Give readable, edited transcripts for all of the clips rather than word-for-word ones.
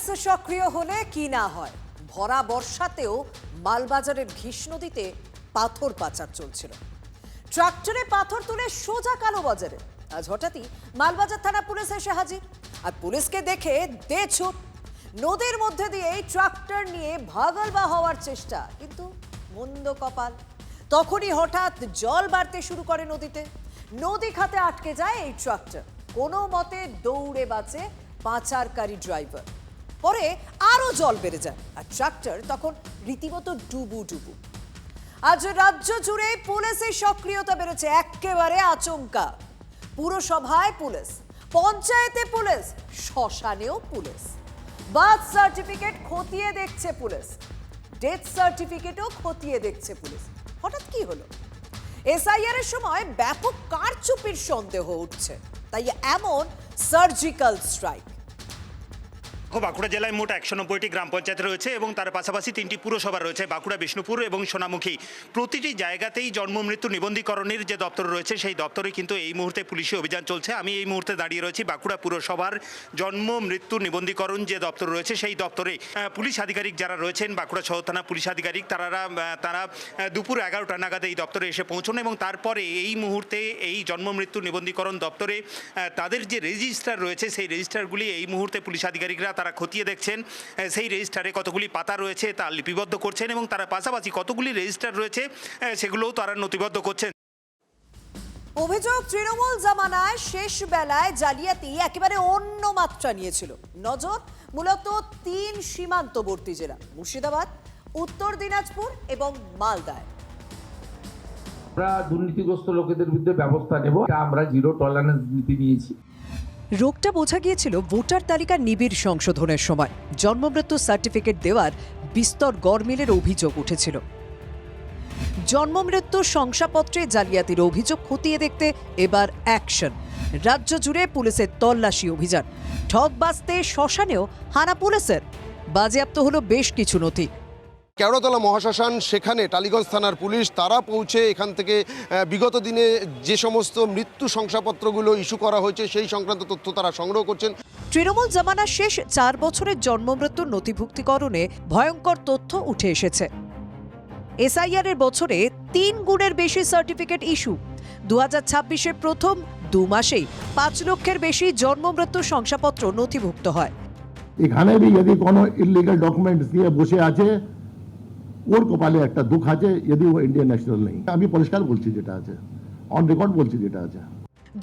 Police সক্রিয় হলে কি না হয়, ভরা বর্ষাতেও মালবাজারের ঘিস নদীতে পাথর পাচার চলছিল। ট্রাক্টরে পাথর তুলে সোজা কালোবাজারে। আজ হঠাৎই মালবাজার থানা পুলিশ এসে হাজির, আর পুলিশকে দেখে দে ছুট। নদীর মধ্যে দিয়ে ট্রাক্টর নিয়ে ভাগালবা হওয়ার চেষ্টা, কিন্তু মন্দ কপাল। তখনই হঠাৎ জল বাড়তে শুরু করে নদীতে। নদী খাতে আটকে যায় এই ট্রাক্টর। কোনো মতে দৌড়ে বাঁচে পাচারকারী ড্রাইভার। পরে আরো জল বেড়ে যায়, আর ট্রাক্টর তখন রীতিমতো ডুবু। আজ রাজ্য জুড়ে পুলিশের সক্রিয়তা বেড়েছে, একেবারে আচমকা। পুরসভায় পুলিশ, পঞ্চায়েতে পুলিশ, শ্মশানেও পুলিশ। বার্থ সার্টিফিকেট খতিয়ে দেখছে পুলিশ, ডেথ সার্টিফিকেটও খতিয়ে দেখছে পুলিশ। হঠাৎ কি হলো? এসআইআর এর সময় ব্যাপক কারচুপির সন্দেহ উঠছে, তাই এমন সার্জিক্যাল স্ট্রাইক। বাঁকুড়া জেলায় মোট 190টি গ্রাম পঞ্চায়েত রয়েছে এবং তার পাশাপাশি 3টি পুরসভা রয়েছে, বাঁকুড়া, বিষ্ণুপুর এবং সোনামুখী। প্রতিটি জায়গাতেই জন্ম মৃত্যু নিবন্ধীকরণের যে দপ্তর রয়েছে সেই দপ্তরে কিন্তু এই মুহূর্তে পুলিশি অভিযান চলছে। আমি এই মুহূর্তে দাঁড়িয়ে রয়েছি বাঁকুড়া পুরসভার জন্ম মৃত্যু নিবন্ধীকরণ যে দপ্তর রয়েছে সেই দপ্তরে। পুলিশ আধিকারিক যারা রয়েছেন, বাঁকুড়া শহর থানা পুলিশ আধিকারিক, তারা দুপুর 11টা নাগাদ এই দপ্তরে এসে পৌঁছন এবং তারপরে এই মুহূর্তে এই জন্ম মৃত্যু নিবন্ধীকরণ দপ্তরে তাদের যে রেজিস্টার রয়েছে সেই রেজিস্টারগুলি এই মুহূর্তে পুলিশ আধিকারিকরা তারা খতিয়ে দেখছেন। সেই রেজিস্টারে কতগুলি পাতা রয়েছে তা লিপিবদ্ধ করছেন এবং তারা পাশাপাশি কতগুলি রেজিস্টার রয়েছে সেগুলোও তারা নথিবদ্ধ করছেন। অভিযোগ, তৃণমূল জামানায় শেষ বেলায় জালিয়াতি একেবারে অন্য মাত্রা নিয়েছিল। নজর মূলত 3 সীমান্তবর্তী জেলা, মুর্শিদাবাদ, উত্তর দিনাজপুর এবং মালদায়। আমরা দুর্নীতিগ্রস্ত লোকেদের বিরুদ্ধে ব্যবস্থা নেব, আমরা জিরো টলারেন্স নীতি নিয়েছি। রোগটা বোঝা গিয়েছিল ভোটার তালিকার নিবিড় সংশোধনের সময়। জন্মমৃত্যু সার্টিফিকেট দেওয়ার বিস্তর গরমিলের অভিযোগ উঠেছিল। জন্মমৃত্যু শংসাপত্রে জালিয়াতির অভিযোগ খতিয়ে দেখতে এবার অ্যাকশন। রাজ্য জুড়ে পুলিশের তল্লাশি অভিযান। ঠকবাজতে শ্মশানেও হানা পুলিশের। বাজেয়াপ্ত হলো বেশ কিছু নথি। কেওড়াতলা মহাশ্মশান, সেখানে টালিগঞ্জ থানার পুলিশ তারা পৌঁছে এখান থেকে বিগত দিনে যে সমস্ত মৃত্যু শংসাপত্রগুলো ইস্যু করা হয়েছে সেই সংক্রান্ত তথ্য তারা সংগ্রহ করছেন। তৃণমূল জামানার শেষ 4 বছরের জন্মমৃত্যুর নথিভুক্তিকরণে ভয়ঙ্কর তথ্য উঠে এসেছে। এসআইআর এর বছরে 3 গুণের বেশি সার্টিফিকেট ইস্যু। 2026-এর প্রথম 2 মাসেই 5 লক্ষের বেশি জন্মমৃত্যু শংসাপত্র নথিভুক্ত হয়। এখানে भी यदि কোনো ইলিগাল ডকুমেন্টস দিয়ে বসে আছে, ওর কপালে একটা দুঃখ আছে, যদি ও ইন্ডিয়ান ন্যাশনাল নেই। আমি পরিষ্কার বলছি যেটা আছে, অন রেকর্ড বলছি যেটা আছে।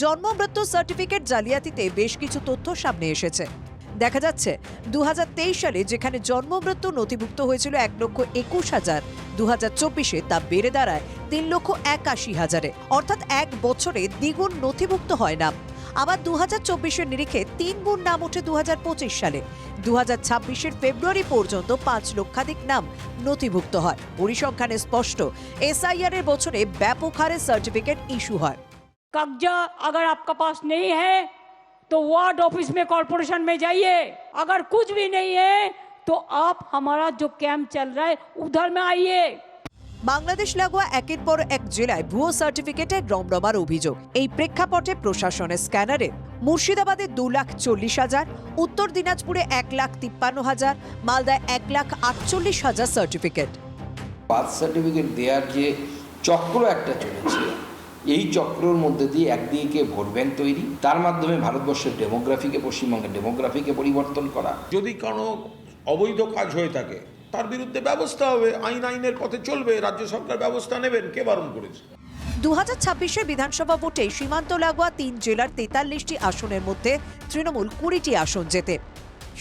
জন্মমৃত্যু সার্টিফিকেট জালিয়াতিতে বেশ কিছু তথ্য সামনে এসেছে। দেখা যাচ্ছে 2023 সালে যেখানে জন্মমৃত্যু নথিভুক্ত হয়েছিল 1,21,000, 2024-এ তা বেড়ে দাঁড়ায় 3,81,000-এ, অর্থাৎ 1 বছরে দ্বিগুণ নথিভুক্ত হয় নাম। আবার 2024-এর নিরিখে 3 গুণ নাম ওঠে 2025 সালে। 2026-এর ফেব্রুয়ারি পর্যন্ত 5 লক্ষাধিক নাম নথিভুক্ত হয়। পরিসংখ্যানে স্পষ্ট, এসআইআর এর বছরে ব্যাপক হারে সার্টিফিকেট ইস্যু হয়। कब्जा अगर आपका पास नहीं है तो वार्ड ऑफिस में कॉर्पोरेशन में जाइए, अगर कुछ भी नहीं है तो आप हमारा जो कैंप चल रहा है उधर में आइए। বাংলাদেশ লাগোয়া একের পর এক জেলায় ভুয়ো সার্টিফিকেটে রমরমার অভিযোগ। এই প্রেক্ষাপটে প্রশাসনের স্ক্যানারে মুর্শিদাবাদে 2,40,000, উত্তর দিনাজপুরে 1,53,000, মালদায় 1,48,000 সার্টিফিকেট। বার্থ সার্টিফিকেট দেওয়ার যে চক্র একটা চলেছে, এই চক্রের মধ্যে দিয়ে একদিকে ভোট ব্যাংক তৈরি, তার মাধ্যমে ভারতবর্ষের ডেমোগ্রাফিকে, পশ্চিমবঙ্গের ডেমোগ্রাফিকে পরিবর্তন করা। যদি কোনো অবৈধ কাজ হয়ে থাকে তার বিরুদ্ধে ব্যবস্থা হবে, আইনের পথে চলবে, রাজ্য সরকার ব্যবস্থা নেবেন। কে বারণ করেছে? 2026-এর বিধানসভা ভোটে সীমান্ত লাগোয়া 3 জেলার 43টি আসনের মধ্যে তৃণমূল 20টি আসন জেতে।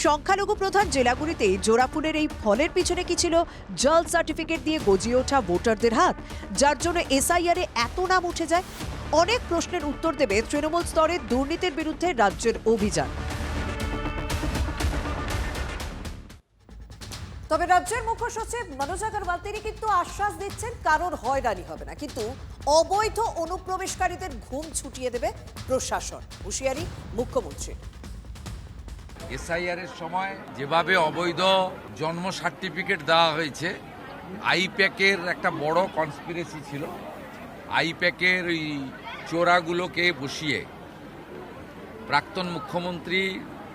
সংখ্যালঘু প্রধান জেলাগুলিতে জোড়াফুলের এই ফলের পিছনে কি ছিল? জাল সার্টিফিকেট দিয়ে গজিয়ে ওঠা ভোটারদের হাত, যার জন্য এসআইআর-এ এত নাম উঠে যায়। অনেক প্রশ্নের উত্তর দেবে তৃণমূল স্তরে দুর্নীতির বিরুদ্ধে রাজ্যের অভিযান। তবে রাজ্যের মুখ্য সচিব মনোজ আগরওয়াল তিনি কিন্তু আশ্বাস দিচ্ছেন কারোর হয়রানি হবে না, কিন্তু অবৈধ অনুপ্রবেশকারীদের ঘুম ছুটিয়ে দেবে প্রশাসন। হুঁশিয়ারি মুখ্যমন্ত্রী। এসআইআর এর সময় যেভাবে অবৈধ জন্ম সার্টিফিকেট দেওয়া হয়েছে, আইপ্যাকের একটা বড় কনস্পিরেসি ছিল। আইপ্যাকের ওই চোরাগুলোকে বসিয়ে প্রাক্তন মুখ্যমন্ত্রী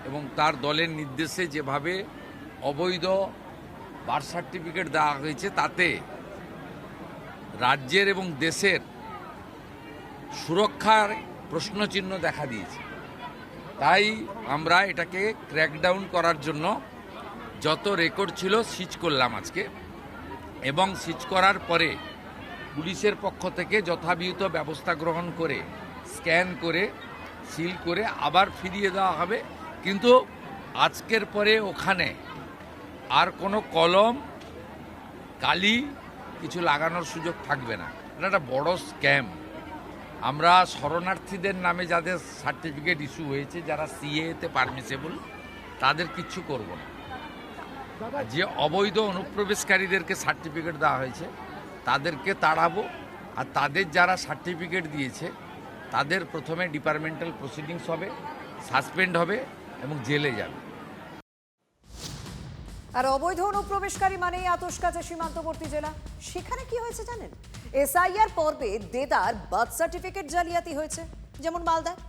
এবং তার দলের নির্দেশে যেভাবে অবৈধ বার্থ সার্টিফিকেট দেওয়া হয়েছে, তাতে রাজ্যের এবং দেশের সুরক্ষার প্রশ্নচিহ্ন দেখা দিয়েছে। তাই আমরা এটাকে ক্র্যাকডাউন করার জন্য যত রেকর্ড ছিল সিজ করলাম আজকে, এবং সিজ করার পরে পুলিশের পক্ষ থেকে যথাবিহিত ব্যবস্থা গ্রহণ করে স্ক্যান করে সিল করে আবার ফিরিয়ে দেওয়া হবে। কিন্তু আজকের পরে ওখানে আর কোনো কলম কালি কিছু লাগানোর সুযোগ থাকবে না। এটা একটা বড় স্ক্যাম। আমরা শরণার্থীদের নামে যাদের সার্টিফিকেট ইস্যু হয়েছে, যারা সিএতে পারমিসেবল, তাদের কিচ্ছু করব না। যে অবৈধ অনুপ্রবেশকারীদেরকে সার্টিফিকেট দেওয়া হয়েছে তাদেরকে তাড়াবো, আর তাদের যারা সার্টিফিকেট দিয়েছে তাদের প্রথমে ডিপার্টমেন্টাল প্রসিডিংস হবে, সাসপেন্ড হবে এবং জেলে যাবে। আর অবৈধ অনুপ্রবেশকারী মানেই আতশকাছে সীমান্তবর্তী জেলা। সেখানে কি হয়েছে জানেন? এসআইআর পর্বে দেদার বার্থ সার্টিফিকেট জালিয়াতি হয়েছে, যেমন মালদায়।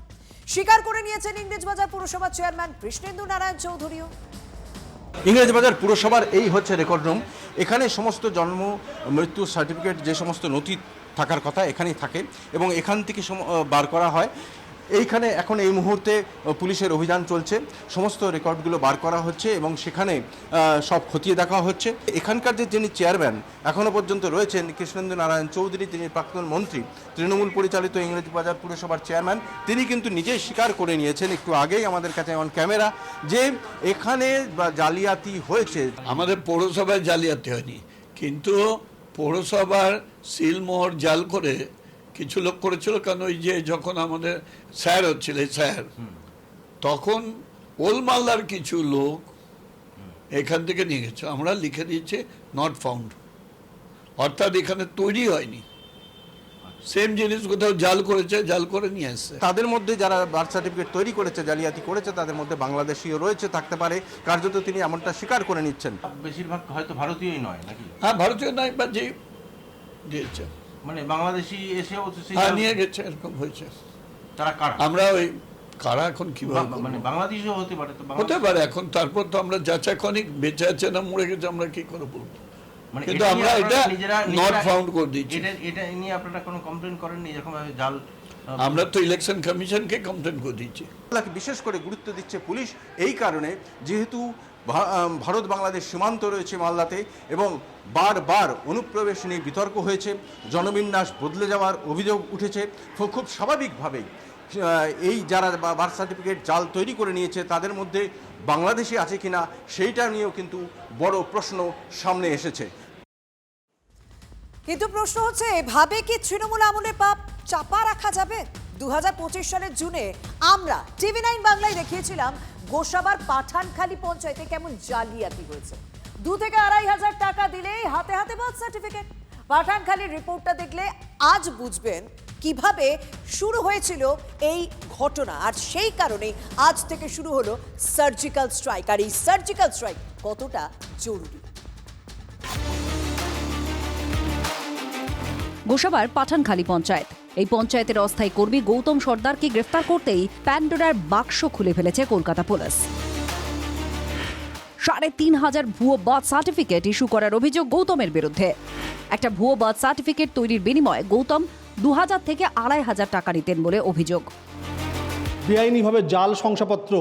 স্বীকার করে নিয়েছেন ইংরেজবাজার পুরসভার চেয়ারম্যান কৃষ্ণেন্দু নারায়ণ চৌধুরীও। ইংরেজবাজার পুরসভার এই হচ্ছে রেকর্ড রুম। এখানে সমস্ত জন্ম মৃত্যু সার্টিফিকেট যে সমস্ত নথি থাকার কথা এখানেই থাকে এবং এখান থেকে বার করা হয়। এইখানে এখন এই মুহূর্তে পুলিশের অভিযান চলছে, সমস্ত রেকর্ডগুলো বার করা হচ্ছে এবং সেখানে সব খতিয়ে দেখা হচ্ছে। এখানকার যিনি চেয়ারম্যান এখনও পর্যন্ত রয়েছেন কৃষ্ণেন্দু নারায়ণ চৌধুরী, তিনি প্রাক্তন মন্ত্রী, তৃণমূল পরিচালিত ইংরেজবাজার পুরসভার চেয়ারম্যান, তিনি কিন্তু নিজেই স্বীকার করে নিয়েছেন একটু আগেই আমাদের কাছে অন ক্যামেরা যে এখানে জালিয়াতি হয়েছে। আমাদের পৌরসভায় জালিয়াতি হয়নি, কিন্তু পৌরসভার সিলমোহর জাল করে কিছু লোক করেছিল। কারণ ওই যে যখন আমাদের স্যার হচ্ছিল স্যার, তখন ওলমালদার কিছু লোক এখান থেকে নিয়ে গেছে, আমরা লিখে দিয়েছি নট ফাউন্ড, অর্থাৎ এখানে তৈরি হয়নি। সেম জিনিস কোথাও জাল করেছে, জাল করে নিয়ে আসছে। তাদের মধ্যে যারা বার্থ সার্টিফিকেট তৈরি করেছে, জালিয়াতি করেছে, তাদের মধ্যে বাংলাদেশিও রয়েছে, থাকতে পারে। কার্যত তিনি এমনটা স্বীকার করে নিচ্ছেন। বেশিরভাগ হয়তো ভারতীয়ই নয় নাকি? হ্যাঁ, ভারতীয় নয়, বা যে দিয়েছে মানে বাংলাদেশি এসেও নিয়ে গেছে, এরকম হয়েছে। তারা কারা? আমরা ওই কারা এখন কিভাবে, মানে বাংলাদেশিও হতে পারে, হতে পারে। এখন তারপর তো আমরা যাচাই খনিক বেঁচে আছে না মরে গেছে আমরা কি করে বলবো, কিন্তু আমরা এটা নট ফাউন্ড করে দিচ্ছি। এটা নিয়ে আপনারা কোনো কমপ্লেন করেননি? এরকম জাল আমরা তো ইলেকশন কমিশনকে কমপ্লেন করে দিচ্ছি। বিশেষ করে গুরুত্ব দিচ্ছে পুলিশ এই কারণে, যেহেতু ভারত বাংলাদেশ সীমান্ত রয়েছে মালদাতে এবং বারবার অনুপ্রবেশ নিয়ে বিতর্ক হয়েছে, জনবিন্যাস বদলে যাওয়ার অভিযোগ উঠেছে। খুব স্বাভাবিকভাবেই এই যারা বার্থ সার্টিফিকেট জাল তৈরি করে নিয়েছে তাদের মধ্যে বাংলাদেশি আছে কিনা সেইটা নিয়েও কিন্তু বড় প্রশ্ন সামনে এসেছে। কিন্তু প্রশ্ন হচ্ছে, এভাবে কি তৃণমূল আমলে পাপ চাপা রাখা যাবে? 2025 সালের জুনে আমরা TV9 বাংলায় দেখিয়েছিলাম গোসাবার পাঠানখালী পঞ্চায়েতে কেমন জালিয়াতি হয়েছে। 2 থেকে 2,500 টাকা দিলেই হাতে হাতে বার্থ সার্টিফিকেট। পাঠানখালীর রিপোর্টটা দেখলে আজ বুঝবেন কিভাবে শুরু হয়েছিল এই ঘটনা, আর সেই কারণে আজ থেকে শুরু হলো সার্জিক্যাল স্ট্রাইক। আর এই সার্জিক্যাল স্ট্রাইক কতটা জরুরি। গোসাবার পাঠানখালী পঞ্চায়েত, এই পঞ্চায়েতের অস্থায়ী কর্মী গৌতম সর্দারকে গ্রেফতার করতেই প্যান্ডোরার বাক্স খুলে ফেলেছে কলকাতা পুলিশ। 3,500 ভুয়ো বার্থ সার্টিফিকেট ইস্যু করার অভিযোগ গৌতমের বিরুদ্ধে। একটা ভুয়ো বার্থ সার্টিফিকেট তৈরির বিনিময়ে গৌতম 2,000 থেকে 2,500 টাকা নিতেন বলে অভিযোগ। বেআইনিভাবে জাল শংসাপত্র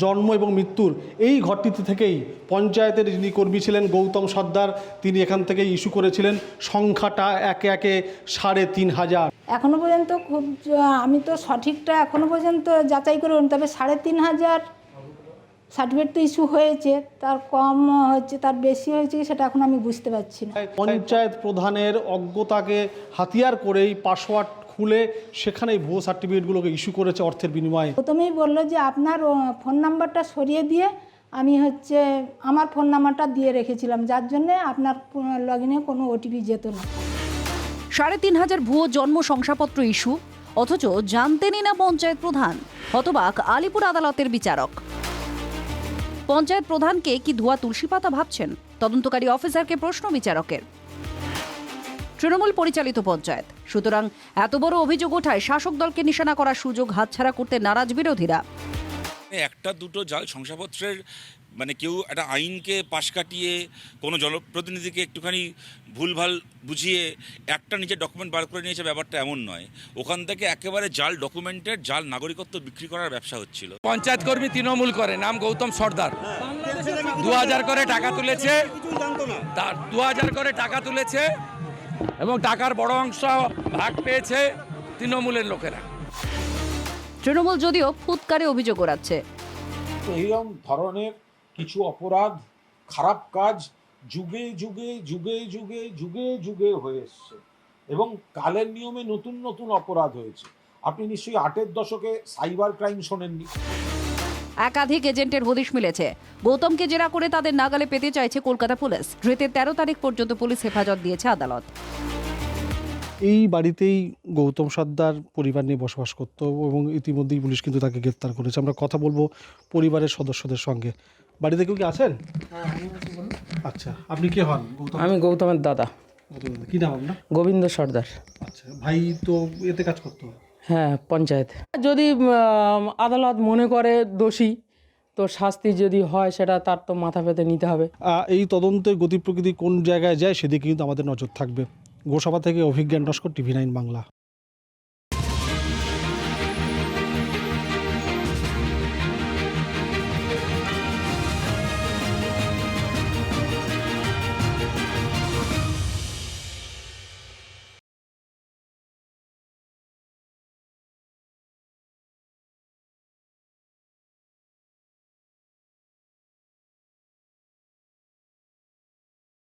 জন্ম এবং মৃত্যুর এই ঘরটিতে থেকেই পঞ্চায়েতের যিনি কর্মী ছিলেন গৌতম সর্দার, তিনি এখান থেকেই ইস্যু করেছিলেন। সংখ্যাটা একে একে 3,500। এখনো পর্যন্ত আমি তো সঠিকটা এখনো পর্যন্ত যাচাই করে, তবে 3,500 সার্টিফিকেট তো ইস্যু হয়েছে, তার কম হচ্ছে তার বেশি হয়েছে সেটা এখন আমি বুঝতে পারছি না। পঞ্চায়েত প্রধানের অজ্ঞতাকে হাতিয়ার করেই পাসওয়ার্ড খুলে সেখানেই ভুয়ো সার্টিফিকেটগুলোকে ইস্যু করেছে অর্থের বিনিময়ে। প্রথমেই বললো যে আপনার ফোন নাম্বারটা সরিয়ে দিয়ে আমি আমার ফোন নাম্বারটা দিয়ে রেখেছিলাম, যার জন্যে আপনার লগ ইনে কোনো ওটিপি যেত না। 3,500 ভুয়ো জন্ম শংসাপত্র ইস্যু, অথচ জানতেনই না পঞ্চায়েত প্রধান। হতবাক আলিপুর আদালতের বিচারক। পঞ্চায়েত প্রধানকে কি ধোয়া তুলসী পাতা ভাবছেন? তদন্তকারী অফিসারকে প্রশ্ন বিচারকের। তৃণমূল পরিচালিত পঞ্চায়েত, সুতরাং এত বড় অভিযোগ ওঠায় শাসক দলকে নিশানা করার সুযোগ হাতছাড়া করতে নারাজ বিরোধীরা। একটা দুটো জাল শংসাপত্রের মানে কেউ একটা আইনকে পাশ কাটিয়ে কোনো জনপ্রতিনিধিকে একটুখানি ভুলভাল বুঝিয়ে একটা নিজের ডকুমেন্ট বার করে নিয়েছে, ব্যাপারটা এমন নয়। ওখান থেকে একেবারে জাল ডকুমেন্টের জাল নাগরিকত্ব বিক্রি করার ব্যবসা হচ্ছিল। পঞ্চায়েত কর্মী তৃণমূল করে, নাম গৌতম সর্দার, 2000 করে টাকা তুলেছে, 2000 করে টাকা তুলেছে এবং টাকার বড় অংশ ভাগ পেয়েছে তৃণমূলের লোকেরা। তৃণমূল যদিও ফুৎকারে অভিযোগ ওড়াচ্ছে। এইরকম ধরনের কিছু অপরাধ, খারাপ কাজ যুগে যুগে যুগে যুগে যুগে যুগে হয়ে এসছে এবং কালের নিয়মে নতুন নতুন অপরাধ হয়েছে। আপনি নিশ্চয়ই 8-এর দশকে সাইবার ক্রাইম শোনেননি। একাধিক এজেন্টের হদিশ মিলেছে। গৌতমকে জেরা করে তাদের নাগালে পেতে চাইছে কলকাতা পুলিশ। ধৃতের 13 তারিখ পর্যন্ত পুলিশ হেফাজত দিয়েছে আদালত। এই বাড়িতেই গৌতম সর্দার পরিবার নিয়ে বসবাস করত এবং ইতিমধ্যেই পুলিশ কিন্তু তাকে গ্রেপ্তার করেছে। আমরা কথা বলবো পরিবারের সদস্যদের সঙ্গে। বাড়িতে কেউ কি আছেন? আচ্ছা, আপনি কে হন? আমি গৌতমের দাদা। কি নাম আপনার? গোবিন্দ সর্দার। আচ্ছা, ভাই তো এতে কাজ করতো? হ্যাঁ, পঞ্চায়েত। যদি আদালত মনে করে দোষী, তো শাস্তি যদি হয় সেটা তার তো মাথা পেতে নিতে হবে। এই তদন্তের গতি প্রকৃতি কোন জায়গায় যায় সেদিকে কিন্তু আমাদের নজর থাকবে। গোসাবা থেকে অভিজ্ঞান নস্কর, TV9 বাংলা।